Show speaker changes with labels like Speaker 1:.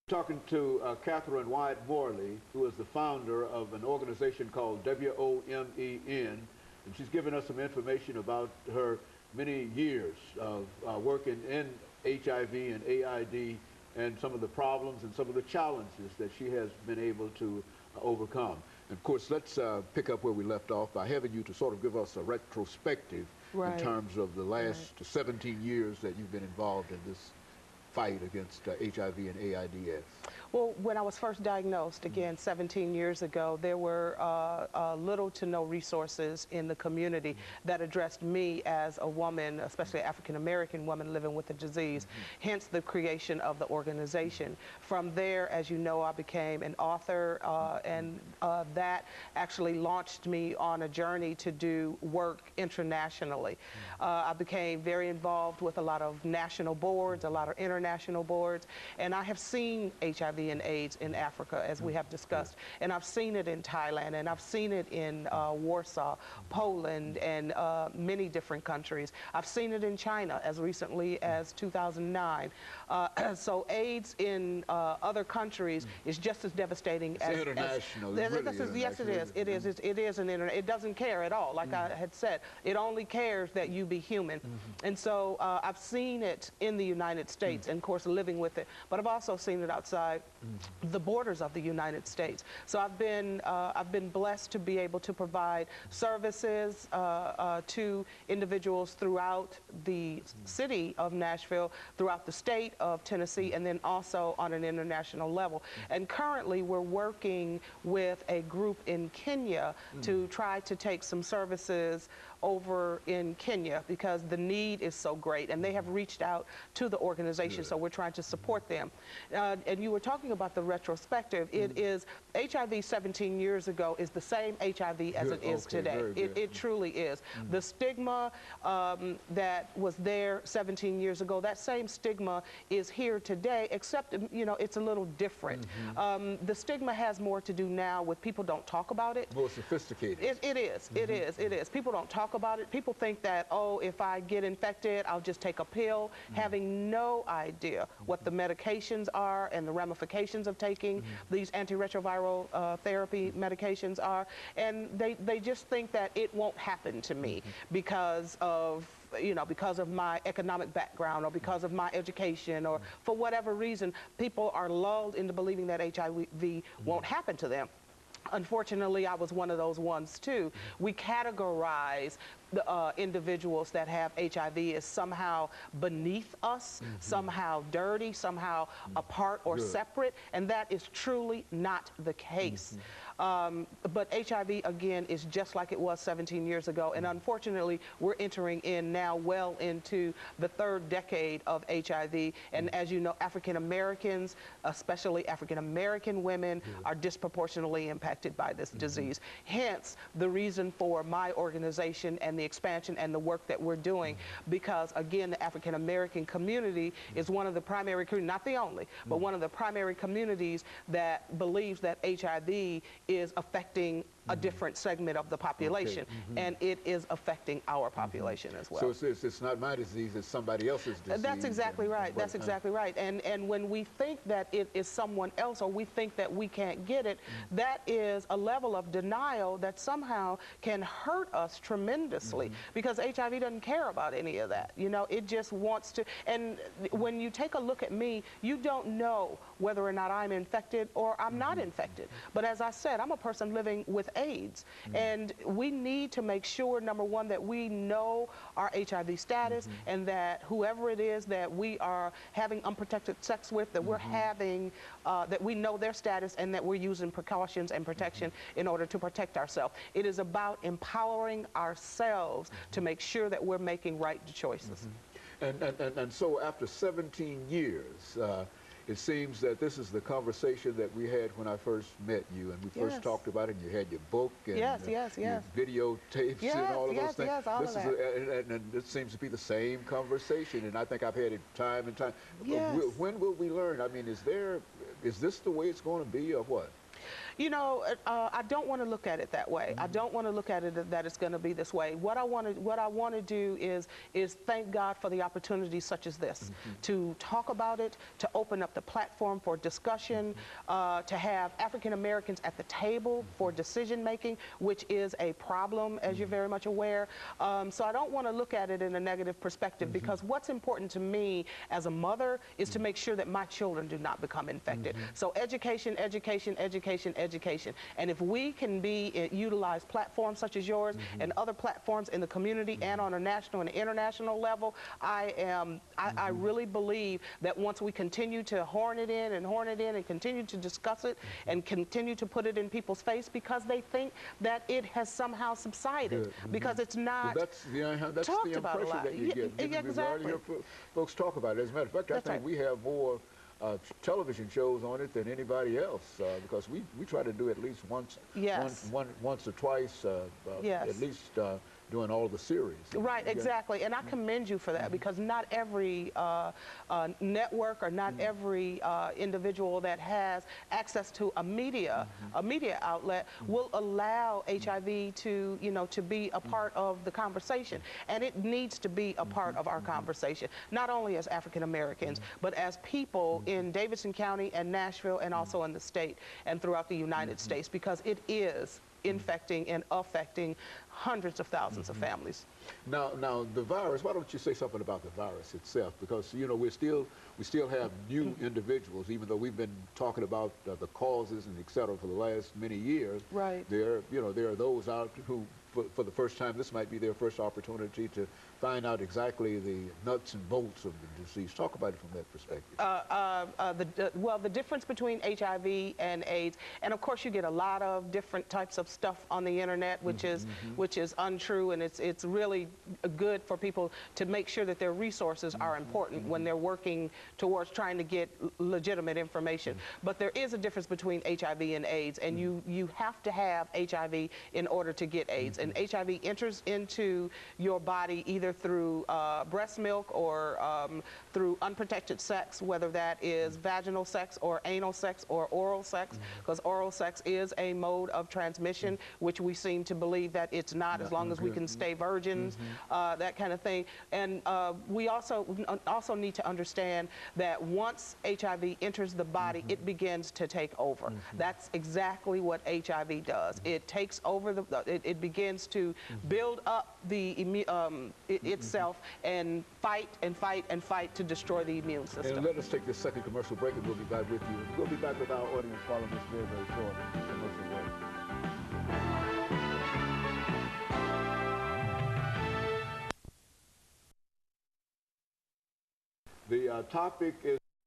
Speaker 1: Talking to CWyatt-Morley, who is the founder of an organization called WOMEN, and she's given us some information about her many years of working in HIV and AID and some of the problems and some of the challenges that she has been able to overcome. And of course, let's pick up where we left off by having you to sort of give us a retrospective in terms of the last 17 years that you've been involved in this fight against HIV and AIDS.
Speaker 2: Well, when I was first diagnosed, again, 17 years ago, there were little to no resources in the community that addressed me as a woman, especially African-American woman living with the disease, hence the creation of the organization. From there, as you know, I became an author, and that actually launched me on a journey to do work internationally. I became very involved with a lot of national boards, a lot of international boards, and I have seen HIV and AIDS in Africa, as we have discussed, and I've seen it in Thailand, and I've seen it in Warsaw, Poland, and many different countries. I've seen it in China as recently as 2009. So AIDS in other countries is just as devastating as
Speaker 1: international.
Speaker 2: Yes, it is. It is. It is an internet. It doesn't care at all. Like I had said, it only cares that you be human. And so I've seen it in the United States, and of course living with it. But I've also seen it outside the borders of the United States. So I've been blessed to be able to provide services to individuals throughout the city of Nashville, throughout the state of Tennessee, and then also on an international level. And currently we're working with a group in Kenya to try to take some services over in Kenya because the need is so great, and they have reached out to the organization, so we're trying to support them. And you were talking about the retrospective. It is HIV 17 years ago is the same HIV as it is today. It truly is. The stigma that was there 17 years ago, that same stigma is here today, except, you know, it's a little different. The stigma has more to do now with people don't talk about it.
Speaker 1: More sophisticated.
Speaker 2: It is. It is. People don't talk about it. People think that, oh, if I get infected, I'll just take a pill, having no idea what the medications are and the ramifications of taking these antiretroviral therapy medications are. And they just think that it won't happen to me because of, you know, because of my economic background or because of my education or for whatever reason, people are lulled into believing that HIV won't happen to them. Unfortunately, I was one of those ones too. We categorize the individuals that have HIV as somehow beneath us, somehow dirty, somehow apart or separate, and that is truly not the case. But HIV, again, is just like it was 17 years ago, and unfortunately, we're entering in now well into the third decade of HIV, and as you know, African Americans, especially African American women, are disproportionately impacted by this disease. Hence, the reason for my organization and the expansion and the work that we're doing, because again, the African American community is one of the primary, not the only, but one of the primary communities that believes that HIV is affecting a different segment of the population, and it is affecting our population as well.
Speaker 1: So it's not my disease, it's somebody else's disease.
Speaker 2: That's exactly right. That's exactly right. And when we think that it is someone else, or we think that we can't get it, that is a level of denial that somehow can hurt us tremendously, because HIV doesn't care about any of that. You know, it just wants to, and when you take a look at me, you don't know whether or not I'm infected or I'm not infected. But as I said, I'm a person living with AIDS, and we need to make sure, number one, that we know our HIV status, and that whoever it is that we are having unprotected sex with, that we're having, that we know their status, and that we're using precautions and protection in order to protect ourselves. It is about empowering ourselves to make sure that we're making right choices.
Speaker 1: And so after 17 years, it seems that this is the conversation that we had when I first met you, and we first talked about it, and you had your book and your videotapes and all of those things.
Speaker 2: All of that.
Speaker 1: And it seems to be the same conversation, and I think I've had it time and time. When will we learn? I mean, is this the way it's going to be, or what?
Speaker 2: You know, I don't want to look at it that way. I don't want to look at it that it's going to be this way. What I want to do is thank God for the opportunities such as this, to talk about it, to open up the platform for discussion, to have African Americans at the table for decision making, which is a problem, as you're very much aware. So I don't want to look at it in a negative perspective, because what's important to me as a mother is to make sure that my children do not become infected. So education, education, education, education. And if we can utilize platforms such as yours and other platforms in the community and on a national and international level, I really believe that once we continue to horn it in and continue to discuss it and continue to put it in people's face, because they think that it has somehow subsided, because it's not
Speaker 1: that's
Speaker 2: talked
Speaker 1: the
Speaker 2: about a
Speaker 1: impression
Speaker 2: lot.
Speaker 1: that you get.
Speaker 2: Exactly.
Speaker 1: We've already heard folks talk about it. As a matter of fact, I think we have more television shows on it than anybody else, because we try to do at least once or twice, at least doing all the series.
Speaker 2: Right, exactly. And I commend you for that, because not every network or not every individual that has access to a media outlet will allow HIV to, to be a part of the conversation. And it needs to be a part of our conversation, not only as African Americans, but as people in Davidson County and Nashville and also in the state and throughout the United States, because it is infecting and affecting hundreds of thousands of families.
Speaker 1: Now the virus, why don't you say something about the virus itself? Because, we still have new individuals, even though we've been talking about the causes and et cetera for the last many years.
Speaker 2: Right.
Speaker 1: There are those out who, for the first time, this might be their first opportunity to find out exactly the nuts and bolts of the disease. Talk about it from that perspective.
Speaker 2: Well, the difference between HIV and AIDS, and of course you get a lot of different types of stuff on the internet, which is untrue, and it's really good for people to make sure that their resources are important when they're working towards trying to get legitimate information. But there is a difference between HIV and AIDS, and you have to have HIV in order to get AIDS. And HIV enters into your body either through breast milk or through unprotected sex, whether that is vaginal sex or anal sex or oral sex, because oral sex is a mode of transmission, which we seem to believe that it's not, as long as we can stay virgins, that kind of thing. And we also need to understand that once HIV enters the body, it begins to take over. That's exactly what HIV does. It takes over, it begins to build up the itself and fight and fight and fight to destroy the immune system.
Speaker 1: And let us take this second commercial break, and we'll be back with you. We'll be back with our audience following this very, very short commercial break. The topic is